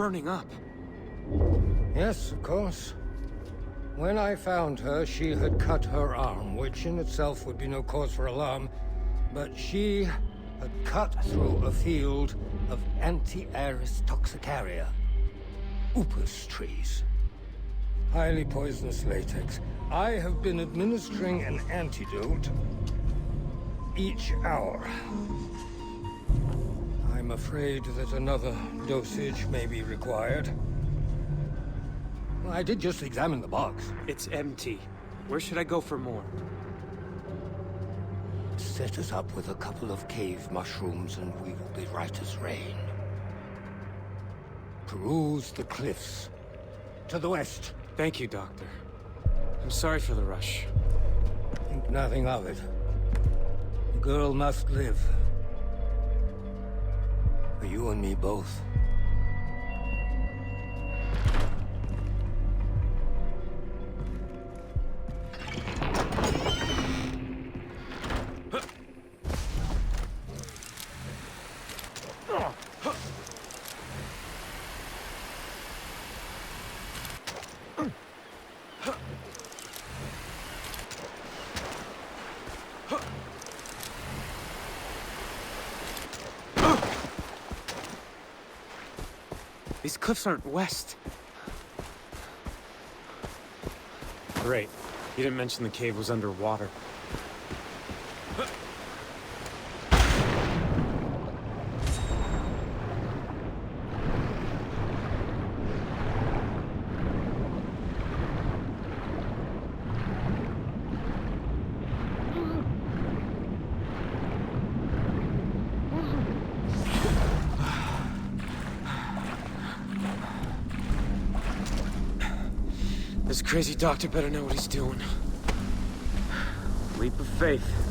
burning up. Yes, of course. When I found her, she had cut her arm, which in itself would be no cause for alarm, but she had cut through a field of Anti-aliasing toxicaria, upas trees. Highly poisonous latex. I have been administering an antidote each hour. I'm afraid that another dosage may be required. Well, I did just examine the box. It's empty. Where should I go for more? Set us up with a couple of cave mushrooms and we will be right as rain. Peruse the cliffs. To the west. Thank you, Doctor. I'm sorry for the rush. Think nothing of it. The girl must live. For you and me both. These cliffs aren't west. Great. You didn't mention the cave was underwater. This crazy doctor better know what he's doing. Leap of faith.